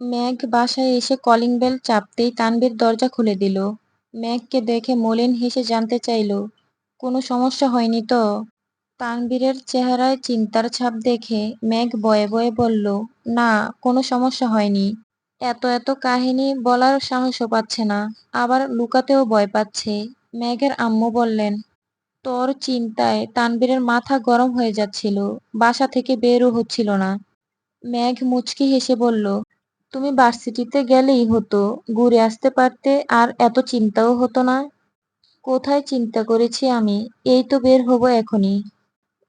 মেঘ বাসায় এসে কলিং বেল চাপতেই তানভীর দরজা খুলে দিল। মেঘকে দেখে মলিন হেসে জানতে চাইল, কোনো সমস্যা হয়নি তো? তানভীরের চেহারায় চিন্তার ছাপ দেখে মেঘ বয়ে বয়ে বলল, না, কোনো সমস্যা হয়নি। এত এত কাহিনী বলার সাহসও পাচ্ছে না, আবার লুকাতেও ভয় পাচ্ছে। মেঘের আম্মু বললেন, তোর চিন্তায় তানভীরের মাথা গরম হয়ে যাচ্ছিল, বাসা থেকে বেরও হচ্ছিল না। মেঘ মুচকি হেসে বলল, তুমি ভার্সিটিতে গেলেই হতো, ঘুরে আসতে পারতে, আর এত চিন্তাও হতো না। কোথায় চিন্তা করেছি আমি, এই তো বের হবো এখনই।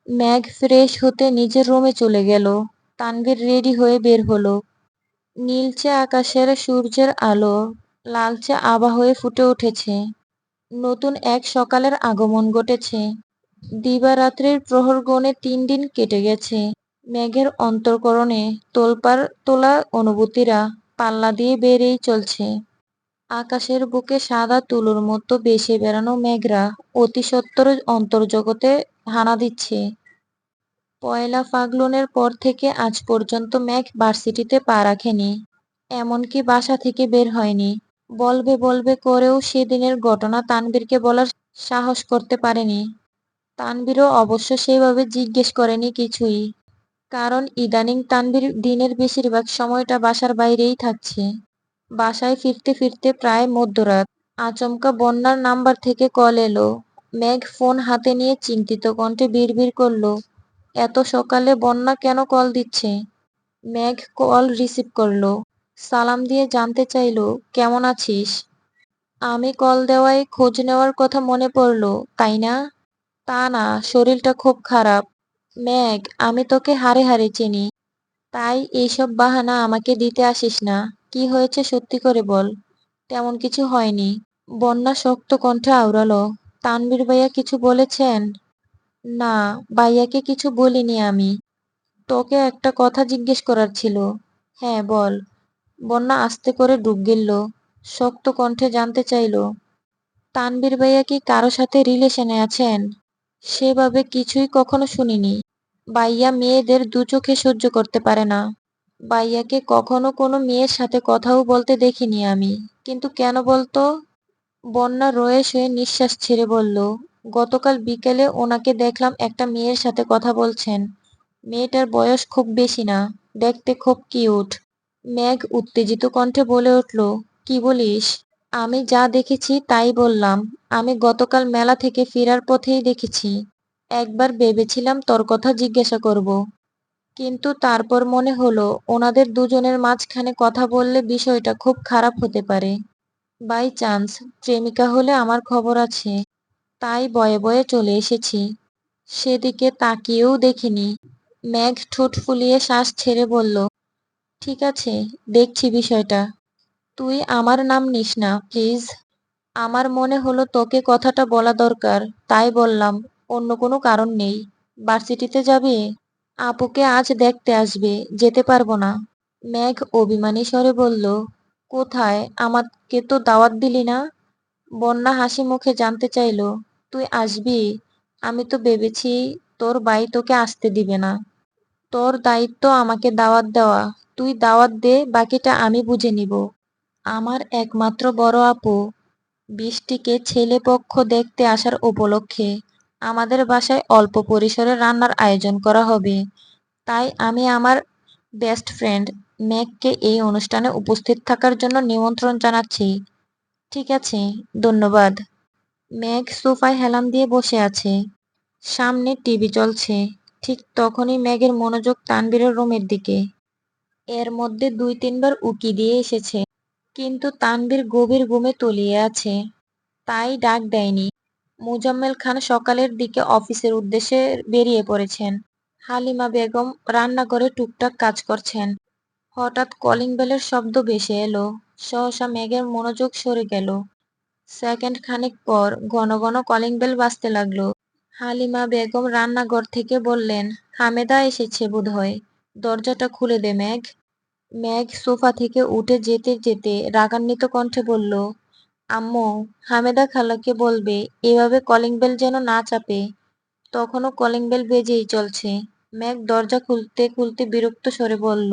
মেঘ ফ্রেশ হতে নিজের রুমে চলে গেল। তানভীর রেডি হয়ে বের হলো। নীলচে আকাশের সূর্যের আলো লালচে আভা হয়ে ফুটে উঠেছে। নতুন এক সকালের আগমন ঘটেছে। দিবারাত্রির প্রহর গণে 3 দিন কেটে গেছে। মেঘের অন্তঃকরণে তোলপাড় তোলা অনুভূতিরা পাল্লা দিয়ে বেড়েই চলছে। আকাশের বুকে সাদা তুলোর মতো ভেসে বেড়ানো মেঘরা অতি সত্বর অন্তর্জগতে হানা দিচ্ছে। পয়লা ফাল্গুনের পর থেকে আজ পর্যন্ত মেঘ ভার্সিটিতে পা রাখেনি, এমনকি বাসা থেকে বের হয়নি। বলবে বলবে করেও সেদিনের ঘটনা তানভীরকে বলার সাহস করতে পারেনি। তানভীরও অবশ্য সেভাবে জিজ্ঞেস করেনি কিছুই, কারণ ইদানিং তানভীর দিনের বেশিরভাগ সময়টা বাসার বাইরেই থাকছে। বাসায় ফিরতে ফিরতে প্রায় মধ্যরাত। আচমকা বন্যার নাম্বার থেকে কল এলো। মেঘ ফোন হাতে নিয়ে চিন্তিত কণ্ঠে বিড়বিড় করলো, এত সকালে বন্যা কেন কল দিচ্ছে? মেঘ কল রিসিভ করলো। সালাম দিয়ে জানতে চাইলো, কেমন আছিস? আমি কল দেওয়ায় খোঁজ নেওয়ার কথা মনে পড়লো, তাই না? তা না, শরীরটা খুব খারাপ। মেঘ, আমি তোকে হাড়ে হাড়ে চিনি, তাই এইসব বাহানা আমাকে দিতে আসিস না। কি হয়েছে সত্যি করে বল। তেমন কিছু হয়নি। বন্যা শক্ত কণ্ঠে আওড়ালো, তানভীর ভাইয়া কিছু বলেছেন? না, ভাইয়াকে কিছু বলিনি আমি। তোকে একটা কথা জিজ্ঞেস করার ছিল। হ্যাঁ, বল। বন্যা আস্তে করে ডুব গিলল। শক্ত কণ্ঠে জানতে চাইল, তানভীর ভাইয়া কি কারো সাথে রিলেশনে আছেন? সেভাবে কিছুই কখনো শুনিনি। ভাইয়া মেয়েদের দু চোখে সহ্য করতে পারে না। ভাইয়াকে কখনো কোনো মেয়ের সাথে কথাও বলতে দেখিনি আমি। কিন্তু কেন বলতো? বন্যা রয়ে শুয়ে নিঃশ্বাস ছেড়ে বলল, গতকাল বিকেলে ওনাকে দেখলাম একটা মেয়ের সাথে কথা বলছেন। মেয়েটার বয়স খুব বেশি না, দেখতে খুব কিউট। মেঘ উত্তেজিত কণ্ঠে বলে উঠল, কি বলিস? আমি যা দেখেছি তাই বললাম। আমি গতকাল মেলা থেকে ফেরার পথেই দেখেছি। একবার ভেবেছিলাম তোর কথা জিজ্ঞাসা করব, কিন্তু তারপর মনে হলো ওনাদের দুজনের মাঝখানে কথা বললে বিষয়টা খুব খারাপ হতে পারে। বাই চান্স প্রেমিকা হলে আমার খবর আছে, তাই বয়ে বয়ে চলে এসেছি। সেদিকে তাকিয়েও দেখিনি। মেঘ ঠোঁট ফুলিয়ে শ্বাস ছেড়ে বলল, ঠিক আছে, দেখছি বিষয়টা। তুই আমার নাম নিস না প্লিজ। আমার মনে হলো তোকে কথাটা বলা দরকার, তাই বললাম, অন্য কোনো কারণ নেই। ভার্সিটিতে যাবি? আপুকে আজ দেখতে আসবে, যেতে পারবো না। মেঘ অভিমানী স্বরে বলল, কোথায়? আমাকে তো দাওয়াত দিলি না। বন্যা হাসি মুখে জানতে চাইল, তুই আসবি? আমি তো ভেবেছি তোর ভাই তোকে আসতে দিবে না। তোর দায়িত্ব আমাকে দাওয়াত দেওয়া, তুই দাওয়াত দে, বাকিটা আমি বুঝে নিব। আমার একমাত্র বড় আপু বৃষ্টিকে ছেলে পক্ষ দেখতে আসার উপলক্ষে আমাদের বাসায় অল্প পরিসরে রান্নার আয়োজন করা হবে, তাই আমি আমার বেস্ট ফ্রেন্ড মেঘকে এই অনুষ্ঠানে উপস্থিত থাকার জন্য নিমন্ত্রণ জানাচ্ছি। ঠিক আছে, ধন্যবাদ। মেঘ সোফায় হেলান দিয়ে বসে আছে। সামনে টিভি চলছে। ঠিক তখনই মেঘের মনোযোগ তানভীরের রুমের দিকে। এর মধ্যে 2-3 বার উকি দিয়ে এসেছে, কিন্তু তানভীর গভীর ঘুমে তলিয়ে আছে, তাই ডাক দেয়নি। মোজাম্মেল খান সকালের দিকে অফিসের উদ্দেশ্যে বেরিয়ে পড়েছেন। হালিমা বেগম রান্নাঘরে টুকটাক কাজ করছেন। হঠাৎ কলিং বেলের শব্দ ভেসে এলো। সহসা মেঘের মনোযোগ সরে গেল। সেকেন্ড খানেক পর ঘন ঘন কলিং বেল বাজতে লাগলো। হালিমা বেগম রান্নাঘর থেকে বললেন, হামেদা এসেছে বোধহয়, দরজাটা খুলে দে মেঘ। মেঘ সোফা থেকে উঠে যেতে যেতে রাগান্বিত কণ্ঠে বলল, আম্মু, হামেদা খালাকে বলবে এভাবে কলিং বেল যেন না চাপে। তখনও কলিং বেল বেজেই চলছে। মেঘ দরজা খুলতে খুলতে বিরক্ত স্বরে বলল,